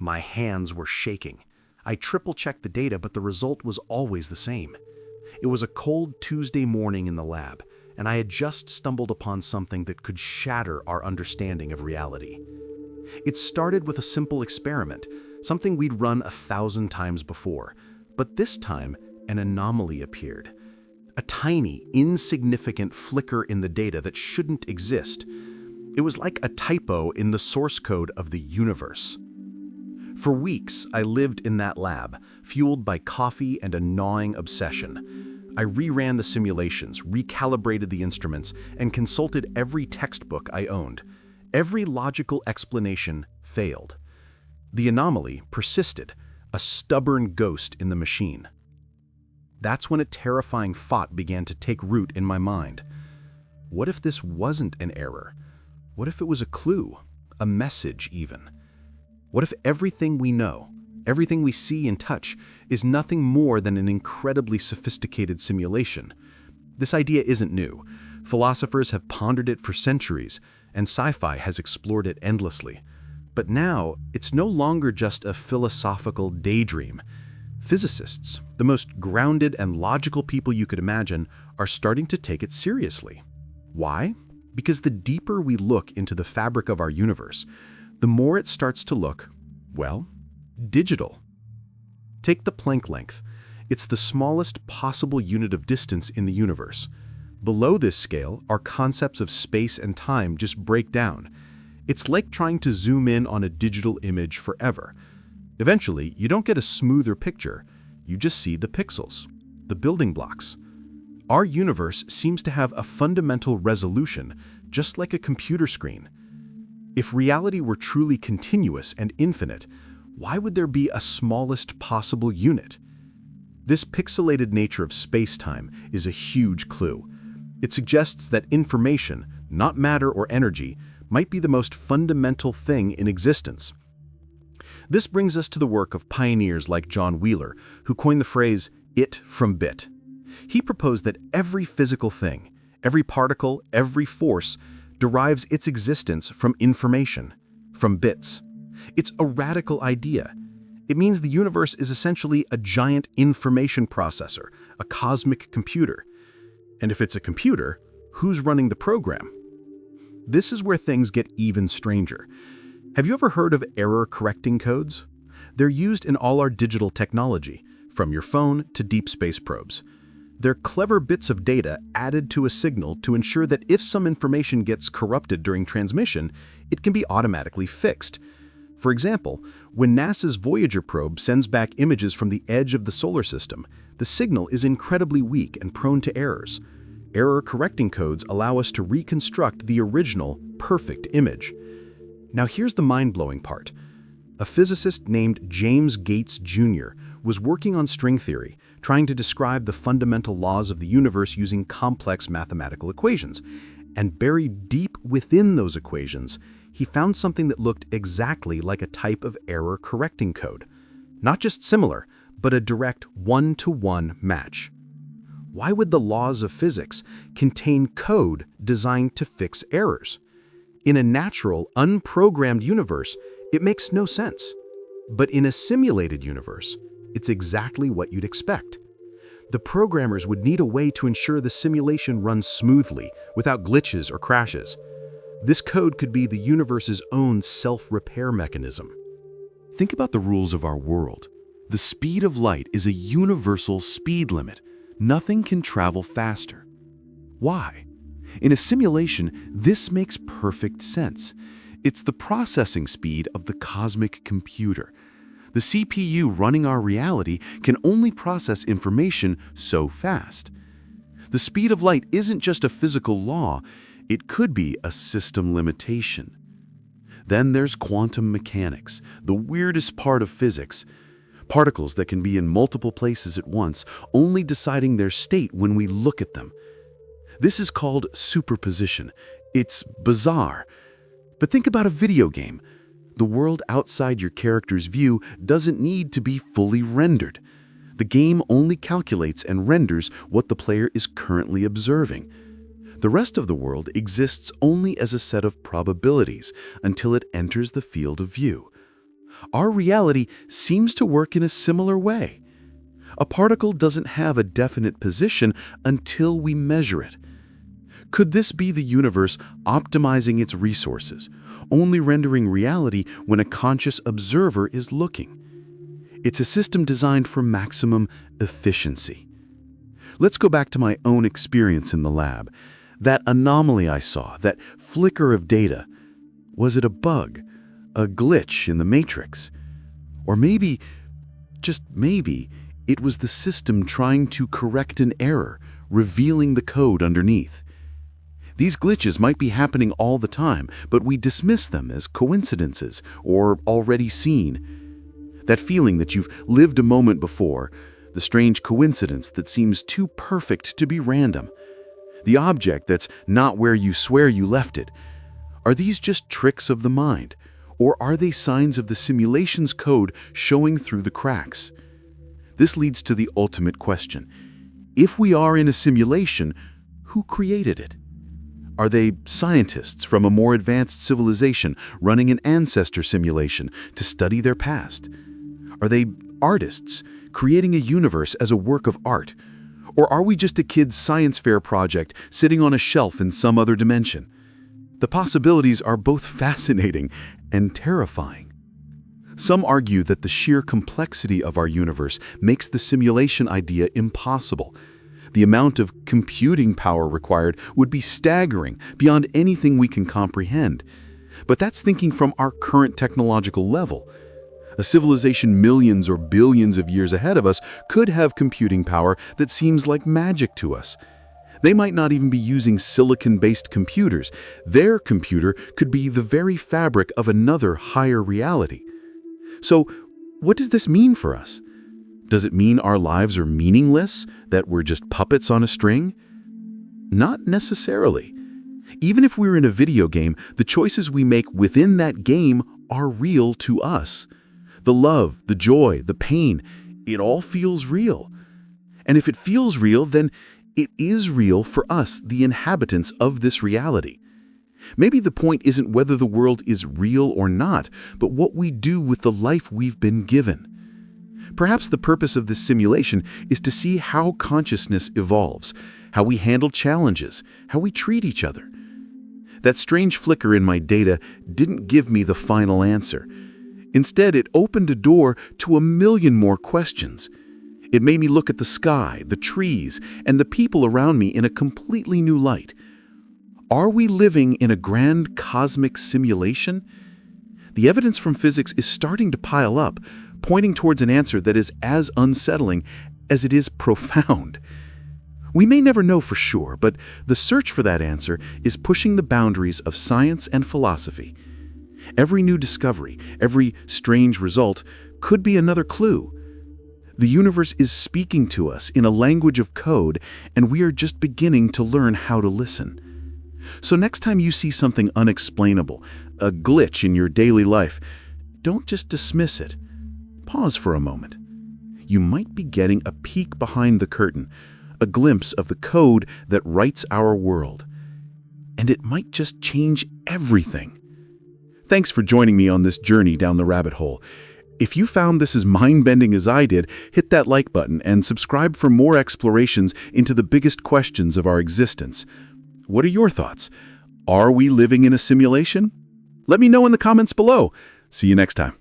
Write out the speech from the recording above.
My hands were shaking. I triple-checked the data, but the result was always the same. It was a cold Tuesday morning in the lab, and I had just stumbled upon something that could shatter our understanding of reality. It started with a simple experiment, something we'd run 1,000 times before, but this time an anomaly appeared. A tiny, insignificant flicker in the data that shouldn't exist. It was like a typo in the source code of the universe. For weeks, I lived in that lab, fueled by coffee and a gnawing obsession. I reran the simulations, recalibrated the instruments, and consulted every textbook I owned. Every logical explanation failed. The anomaly persisted, a stubborn ghost in the machine. That's when a terrifying thought began to take root in my mind. What if this wasn't an error? What if it was a clue, a message even? What if everything we know, everything we see and touch, is nothing more than an incredibly sophisticated simulation? This idea isn't new. Philosophers have pondered it for centuries, and sci-fi has explored it endlessly. But now, it's no longer just a philosophical daydream. Physicists, the most grounded and logical people you could imagine, are starting to take it seriously. Why? Because the deeper we look into the fabric of our universe, the more it starts to look, well, digital. Take the Planck length. It's the smallest possible unit of distance in the universe. Below this scale, our concepts of space and time just break down. It's like trying to zoom in on a digital image forever. Eventually, you don't get a smoother picture. You just see the pixels, the building blocks. Our universe seems to have a fundamental resolution, just like a computer screen. If reality were truly continuous and infinite, why would there be a smallest possible unit? This pixelated nature of space-time is a huge clue. It suggests that information, not matter or energy, might be the most fundamental thing in existence. This brings us to the work of pioneers like John Wheeler, who coined the phrase, "it from bit." He proposed that every physical thing, every particle, every force, derives its existence from information, from bits. It's a radical idea. It means the universe is essentially a giant information processor, a cosmic computer. And if it's a computer, who's running the program? This is where things get even stranger. Have you ever heard of error-correcting codes? They're used in all our digital technology, from your phone to deep space probes. They're clever bits of data added to a signal to ensure that if some information gets corrupted during transmission, it can be automatically fixed. For example, when NASA's Voyager probe sends back images from the edge of the solar system, the signal is incredibly weak and prone to errors. Error-correcting codes allow us to reconstruct the original, perfect image. Now here's the mind-blowing part. A physicist named James Gates Jr. was working on string theory, trying to describe the fundamental laws of the universe using complex mathematical equations. And buried deep within those equations, he found something that looked exactly like a type of error-correcting code. Not just similar, but a direct one-to-one match. Why would the laws of physics contain code designed to fix errors? In a natural, unprogrammed universe, it makes no sense. But in a simulated universe, it's exactly what you'd expect. The programmers would need a way to ensure the simulation runs smoothly, without glitches or crashes. This code could be the universe's own self-repair mechanism. Think about the rules of our world. The speed of light is a universal speed limit. Nothing can travel faster. Why? In a simulation, this makes perfect sense. It's the processing speed of the cosmic computer. The CPU running our reality can only process information so fast. The speed of light isn't just a physical law, it could be a system limitation. Then there's quantum mechanics, the weirdest part of physics. Particles that can be in multiple places at once, only deciding their state when we look at them. This is called superposition. It's bizarre. But think about a video game. The world outside your character's view doesn't need to be fully rendered. The game only calculates and renders what the player is currently observing. The rest of the world exists only as a set of probabilities until it enters the field of view. Our reality seems to work in a similar way. A particle doesn't have a definite position until we measure it. Could this be the universe optimizing its resources, only rendering reality when a conscious observer is looking? It's a system designed for maximum efficiency. Let's go back to my own experience in the lab. That anomaly I saw, that flicker of data, was it a bug, a glitch in the matrix? Or maybe, just maybe, it was the system trying to correct an error, revealing the code underneath. These glitches might be happening all the time, but we dismiss them as coincidences or already seen. That feeling that you've lived a moment before, the strange coincidence that seems too perfect to be random, the object that's not where you swear you left it. Are these just tricks of the mind, or are they signs of the simulation's code showing through the cracks? This leads to the ultimate question. If we are in a simulation, who created it? Are they scientists from a more advanced civilization running an ancestor simulation to study their past? Are they artists creating a universe as a work of art? Or are we just a kid's science fair project sitting on a shelf in some other dimension? The possibilities are both fascinating and terrifying. Some argue that the sheer complexity of our universe makes the simulation idea impossible. The amount of computing power required would be staggering, beyond anything we can comprehend. But that's thinking from our current technological level. A civilization millions or billions of years ahead of us could have computing power that seems like magic to us. They might not even be using silicon-based computers. Their computer could be the very fabric of another higher reality. So, what does this mean for us? Does it mean our lives are meaningless, that we're just puppets on a string? Not necessarily. Even if we're in a video game, the choices we make within that game are real to us. The love, the joy, the pain, it all feels real. And if it feels real, then it is real for us, the inhabitants of this reality. Maybe the point isn't whether the world is real or not, but what we do with the life we've been given. Perhaps the purpose of this simulation is to see how consciousness evolves, how we handle challenges, how we treat each other. That strange flicker in my data didn't give me the final answer. Instead, it opened a door to a million more questions. It made me look at the sky, the trees, and the people around me in a completely new light. Are we living in a grand cosmic simulation? The evidence from physics is starting to pile up, pointing towards an answer that is as unsettling as it is profound. We may never know for sure, but the search for that answer is pushing the boundaries of science and philosophy. Every new discovery, every strange result, could be another clue. The universe is speaking to us in a language of code, and we are just beginning to learn how to listen. So next time you see something unexplainable, a glitch in your daily life, don't just dismiss it. Pause for a moment. You might be getting a peek behind the curtain, a glimpse of the code that writes our world. And it might just change everything. Thanks for joining me on this journey down the rabbit hole. If you found this as mind-bending as I did, hit that like button and subscribe for more explorations into the biggest questions of our existence. What are your thoughts? Are we living in a simulation? Let me know in the comments below. See you next time.